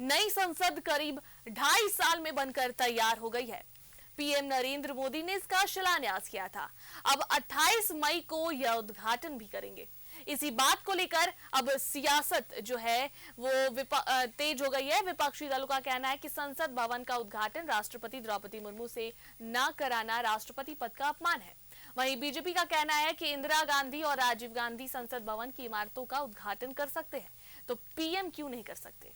नई संसद करीब 2.5 साल में बनकर तैयार हो गई है। पीएम नरेंद्र मोदी ने इसका शिलान्यास किया था। अब 28 मई को यह उद्घाटन भी करेंगे। इसी बात को लेकर अब सियासत जो है वो तेज हो गई है। विपक्षी दलों का कहना है कि संसद भवन का उद्घाटन राष्ट्रपति द्रौपदी मुर्मू से न कराना राष्ट्रपति पद का अपमान है। वहीं बीजेपी का कहना है कि इंदिरा गांधी और राजीव गांधी संसद भवन की इमारतों का उद्घाटन कर सकते हैं, तो पीएम क्यों नहीं कर सकते।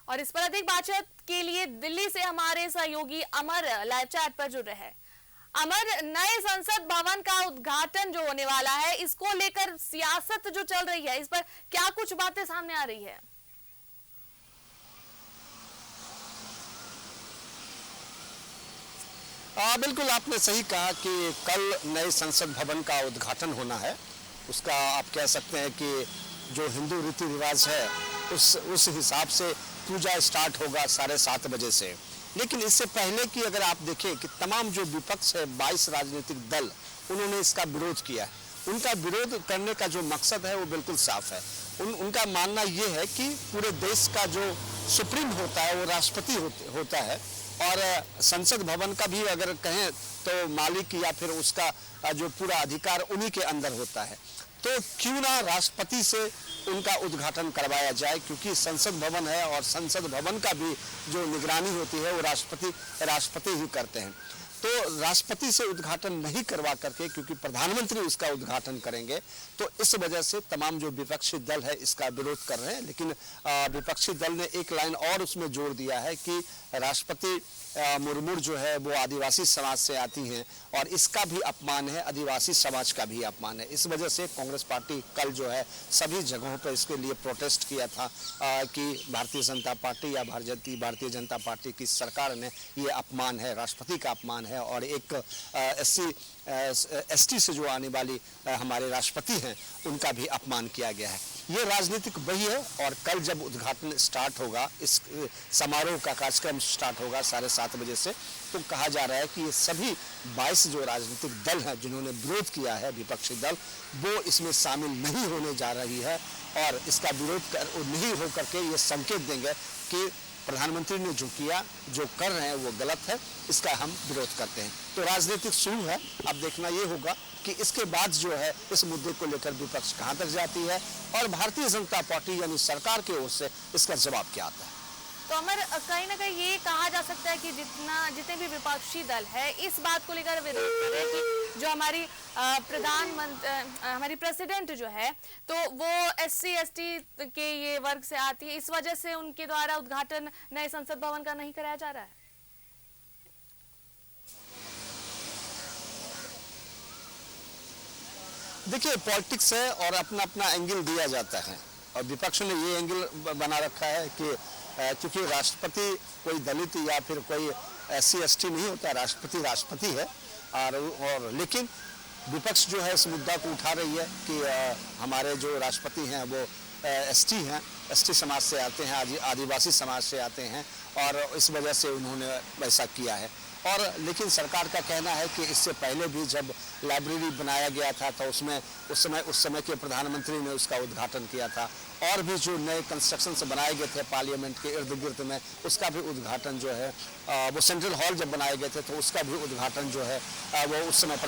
और इस पर अधिक बातचीत के लिए दिल्ली से हमारे सहयोगी अमर लाइव चैट पर जुड़ रहे हैं। अमर, नए संसद भवन का उद्घाटन जो होने वाला है, इसको लेकर सियासत जो चल रही है, इस पर क्या कुछ बातें सामने आ रही है? बिल्कुल आपने सही कहा कि कल नए संसद भवन का उद्घाटन होना है। उसका आप कह सकते हैं कि जो हिंदू रीति रिवाज है उस हिसाब से पूजा स्टार्ट होगा 7:30 बजे से। लेकिन इससे पहले कि अगर आप देखें कि तमाम जो विपक्ष है 22 राजनीतिक दल उन्होंने इसका विरोध किया है। उनका विरोध करने का जो मकसद है वो बिल्कुल साफ है। उनका मानना ये है कि पूरे देश का जो सुप्रीम होता है वो राष्ट्रपति होता है और संसद भवन का भी अगर कहें तो मालिक या फिर उसका जो पूरा अधिकार उन्हीं के अंदर होता है। तो क्यों ना राष्ट्रपति से उनका उद्घाटन करवाया जाए, क्योंकि संसद भवन है और संसद भवन का भी जो निगरानी होती है वो राष्ट्रपति ही करते हैं। तो राष्ट्रपति से उद्घाटन नहीं करवा करके, क्योंकि प्रधानमंत्री उसका उद्घाटन करेंगे, तो इस वजह से तमाम जो विपक्षी दल है इसका विरोध कर रहे हैं। लेकिन विपक्षी दल ने एक लाइन और उसमें जोड़ दिया है कि राष्ट्रपति मुर्मू जो है वो आदिवासी समाज से आती हैं और इसका भी अपमान है, आदिवासी समाज का भी अपमान है। इस वजह से कांग्रेस पार्टी कल जो है सभी जगहों पर इसके लिए प्रोटेस्ट किया था कि भारतीय जनता पार्टी या भारतीय जनता पार्टी की सरकार ने ये अपमान है, राष्ट्रपति का अपमान है और एक एसटी से जो आने वाली हमारे राष्ट्रपति हैं उनका भी अपमान किया गया है। ये राजनीतिक वही है। और कल जब उद्घाटन स्टार्ट होगा, इस समारोह का कार्यक्रम स्टार्ट होगा 7:30 बजे से, तो कहा जा रहा है कि ये सभी 22 जो राजनीतिक दल हैं जिन्होंने विरोध किया है, विपक्षी दल, वो इसमें शामिल नहीं होने जा रही है और इसका विरोध नहीं हो करके ये संकेत देंगे कि प्रधानमंत्री ने जो कर रहे हैं वो गलत है, इसका हम विरोध करते हैं। तो राजनीतिक शुरू है। अब देखना ये होगा कि इसके बाद जो है इस मुद्दे को लेकर विपक्ष कहां तक जाती है और भारतीय जनता पार्टी यानी सरकार की ओर से इसका जवाब क्या आता है। तो अमर, कहीं ना कहीं ये कहा जा सकता है कि जितने भी विपक्षी दल है इस बात को लेकर विरोध कर रहे हैं कि जो हमारी हमारी प्रेसिडेंट जो है तो वो SC ST के ये वर्ग से आती है, इस वजह से उनके द्वारा उद्घाटन नए संसद भवन का नहीं कराया जा रहा है। देखिए, पॉलिटिक्स है और अपना अपना एंगल दिया जाता है और विपक्ष ने ये एंगल बना रखा है कि क्योंकि राष्ट्रपति कोई दलित या फिर कोई SC ST नहीं होता, राष्ट्रपति है और लेकिन विपक्ष जो है इस मुद्दा को उठा रही है कि हमारे जो राष्ट्रपति हैं वो ST समाज से आते हैं, आदिवासी समाज से आते हैं और इस वजह से उन्होंने ऐसा किया है। और लेकिन सरकार का कहना है कि इससे पहले भी जब लाइब्रेरी बनाया गया था तो उस समय के प्रधानमंत्री ने उसका उद्घाटन किया था और भी जो नए कंस्ट्रक्शन बनाए गए थे पार्लियामेंट के इर्द गिर्द में, उसका भी उद्घाटन जो है वो सेंट्रल हॉल जब बनाए गए थे तो उसका भी उद्घाटन जो है वो उस समय के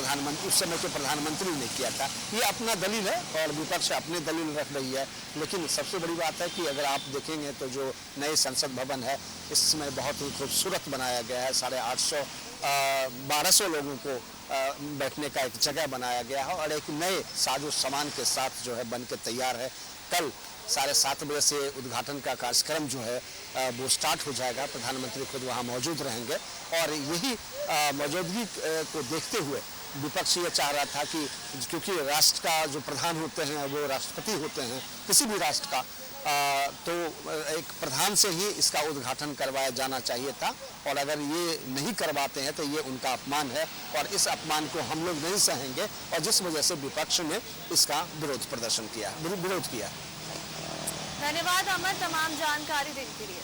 प्रधानमंत्री ने किया था। ये अपना दलील है और विपक्ष अपने दलील रख रही है। लेकिन सबसे बड़ी बात है कि अगर आप देखेंगे तो जो नए संसद भवन है इसमें बहुत ही खूबसूरत बनाया गया है। 1200 लोगों को बैठने का एक जगह बनाया गया है और एक नए साजो सामान के साथ जो है बन के तैयार है। कल 7:30 बजे से उद्घाटन का कार्यक्रम जो है वो स्टार्ट हो जाएगा। प्रधानमंत्री खुद वहां मौजूद रहेंगे और यही मौजूदगी को देखते हुए विपक्ष ये चाह रहा था कि क्योंकि राष्ट्र का जो प्रधान होते हैं वो राष्ट्रपति होते हैं किसी भी राष्ट्र का, तो एक प्रधान से ही इसका उद्घाटन करवाया जाना चाहिए था और अगर ये नहीं करवाते हैं तो ये उनका अपमान है और इस अपमान को हम लोग नहीं सहेंगे और जिस वजह से विपक्ष ने इसका विरोध किया। धन्यवाद अमर, तमाम जानकारी देने के लिए।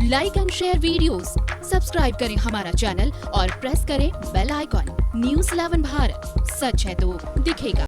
Like and share videos, subscribe करें हमारा चैनल और प्रेस करें बेल आइकॉन। News 11 भारत, सच है तो दिखेगा।